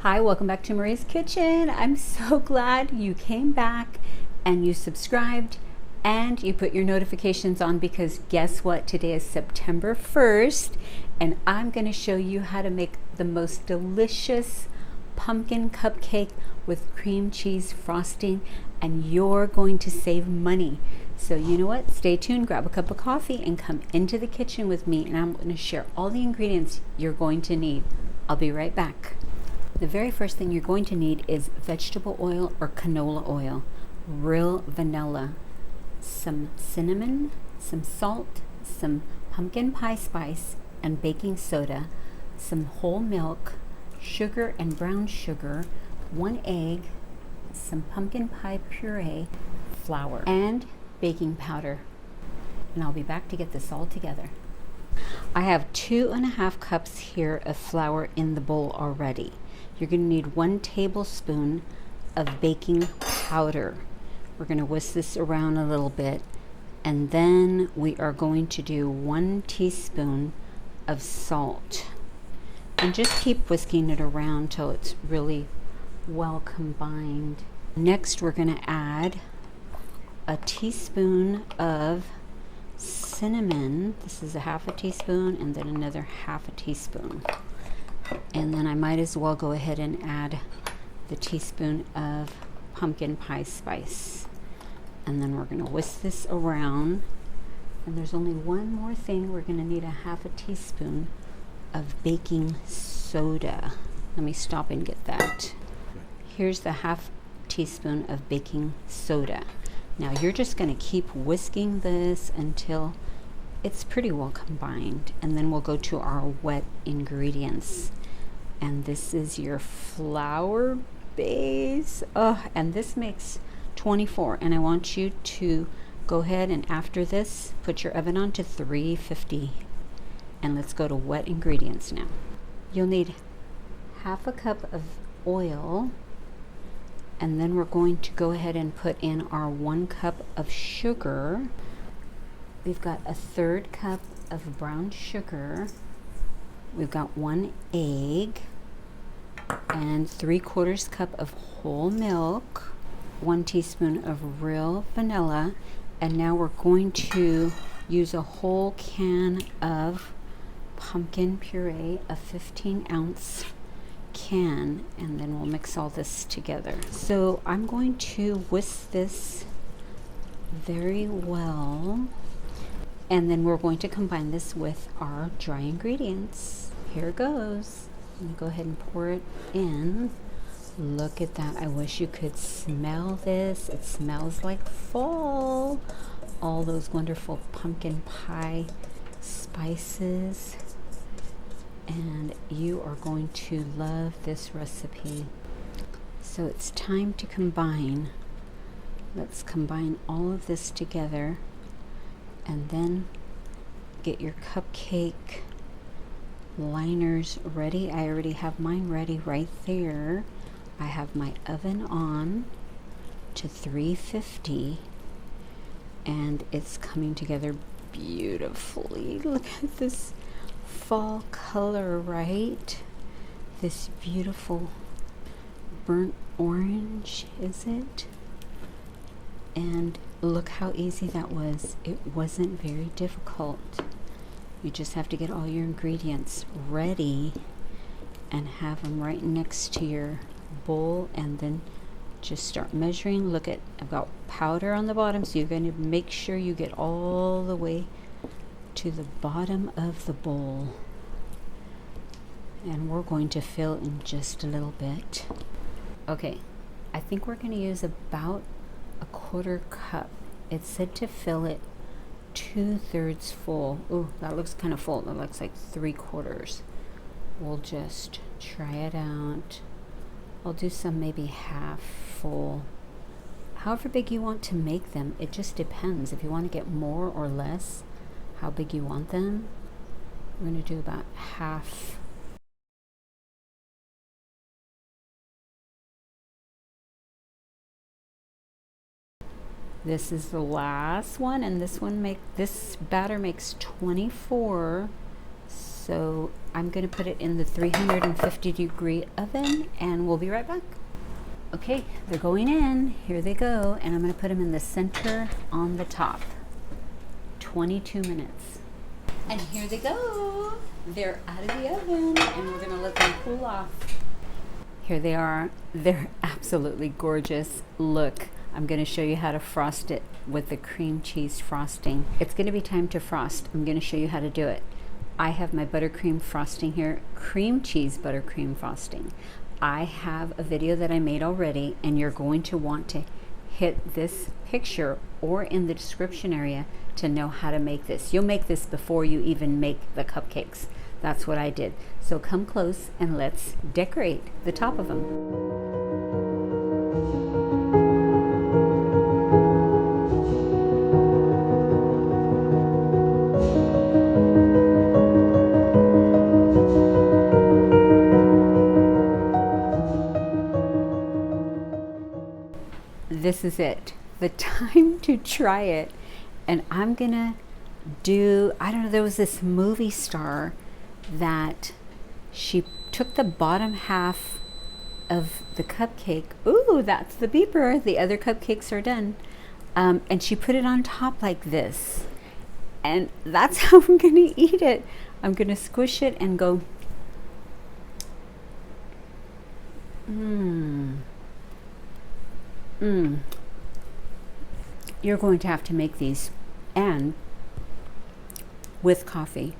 Hi, welcome back to Marie's Kitchen. I'm so glad you came back and you subscribed and you put your notifications on, because guess what? Today is September 1st and I'm going to show you how to make the most delicious pumpkin cupcake with cream cheese frosting, and you're going to save money. So you know what? Stay tuned, grab a cup of coffee and come into the kitchen with me, and I'm going to share all the ingredients you're going to need. I'll be right back. The very first thing you're going to need is vegetable oil or canola oil, real vanilla, some cinnamon, some salt, some pumpkin pie spice and baking soda, some whole milk, sugar and brown sugar, 1 egg, some pumpkin pie puree, flour, and baking powder. And I'll be back to get this all together. I have 2.5 cups here of flour in the bowl already. You're going to need 1 tablespoon of baking powder. We're going to whisk this around a little bit, and then we are going to do 1 teaspoon of salt. And just keep whisking it around till it's really well combined. Next, we're going to add a teaspoon of cinnamon. This is a 1/2 teaspoon, and then another 1/2 teaspoon. And then I might as well go ahead and add the teaspoon of pumpkin pie spice. And then we're going to whisk this around. And there's only one more thing. We're going to need a 1/2 teaspoon of baking soda. Let me stop and get that. Here's the 1/2 teaspoon of baking soda. Now you're just going to keep whisking this until it's pretty well combined, and then we'll go to our wet ingredients. And this is your flour base. And this makes 24, and I want you to go ahead and after this put your oven on to 350. And let's go to wet ingredients now. You'll need 1/2 cup of oil, and then we're going to go ahead and put in our 1 cup of sugar. We've got a 1/3 cup of brown sugar. We've got 1 egg and 3/4 cup of whole milk, 1 teaspoon of real vanilla, and now we're going to use a whole can of pumpkin puree, a 15-ounce can, and then we'll mix all this together. So I'm going to whisk this very well, and then we're going to combine this with our dry ingredients. Here goes. I'm going to go ahead and pour it in. Look at that. I wish you could smell this. It smells like fall. All those wonderful pumpkin pie spices. And you are going to love this recipe. So it's time to combine. Let's combine all of this together, and then get your cupcake liners ready. I already have mine ready right there. I have my oven on to 350, and it's coming together beautifully. Look at this fall color, right? This beautiful burnt orange, is it? And look how easy that was. It wasn't very difficult. You just have to get all your ingredients ready and have them right next to your bowl, and then just start measuring. Look at, I've got powder on the bottom, so you're going to make sure you get all the way to the bottom of the bowl. And we're going to fill in just a little bit. Okay, I think we're going to use about a 1/4 cup. It said to fill it 2/3 full. Ooh, that looks kind of full. That looks like 3/4. We'll just try it out. I'll do some maybe half full. However big you want to make them, it just depends. If you want to get more or less, how big you want them. We're going to do about half. This is the last one, and this batter makes 24. So I'm going to put it in the 350-degree oven, and we'll be right back. Okay, they're going in. Here they go. And I'm going to put them in the center on the top. 22 minutes. And here they go. They're out of the oven, and we're going to let them cool off. Here they are. They're absolutely gorgeous. Look, I'm going to show you how to frost it with the cream cheese frosting. It's going to be time to frost. I'm going to show you how to do it. I have my buttercream frosting here, cream cheese buttercream frosting. I have a video that I made already, and you're going to want to hit this picture or in the description area to know how to make this. You'll make this before you even make the cupcakes. That's what I did. So come close and let's decorate the top of them. This is it, the time to try it. And I'm gonna do, I don't know, there was this movie star that she took the bottom half of the cupcake. Ooh, that's the beeper. The other cupcakes are done. And she put it on top like this. And that's how I'm gonna eat it. I'm gonna squish it and go, You're going to have to make these, and with coffee.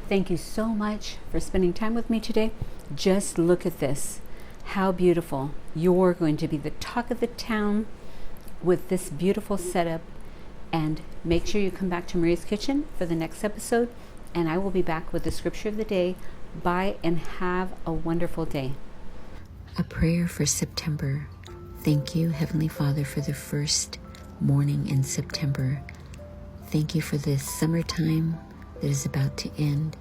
Thank you so much for spending time with me today. Just look at this. How beautiful. You're going to be the talk of the town with this beautiful setup. And make sure you come back to Maria's Kitchen for the next episode, and I will be back with the scripture of the day. Bye and have a wonderful day. A prayer for September. Thank you, Heavenly Father, for the first morning in September. Thank you for this summertime that is about to end.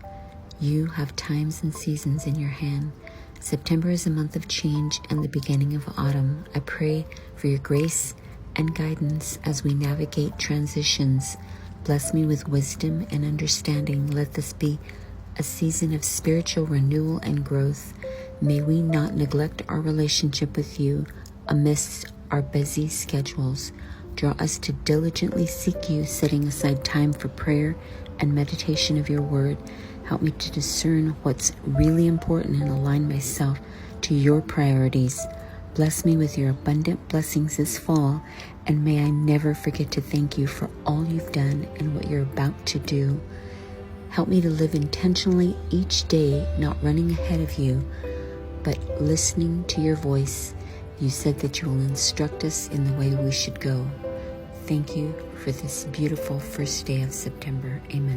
You have times and seasons in your hand. September is a month of change and the beginning of autumn. I pray for your grace and guidance as we navigate transitions. Bless me with wisdom and understanding. Let this be a season of spiritual renewal and growth. May we not neglect our relationship with you amidst our busy schedules. Draw us to diligently seek you, setting aside time for prayer and meditation of your word. Help me to discern what's really important and align myself to your priorities. Bless me with your abundant blessings this fall, and may I never forget to thank you for all you've done and what you're about to do. Help me to live intentionally each day, not running ahead of you, but listening to your voice. You said that you will instruct us in the way we should go. Thank you for this beautiful first day of September. Amen.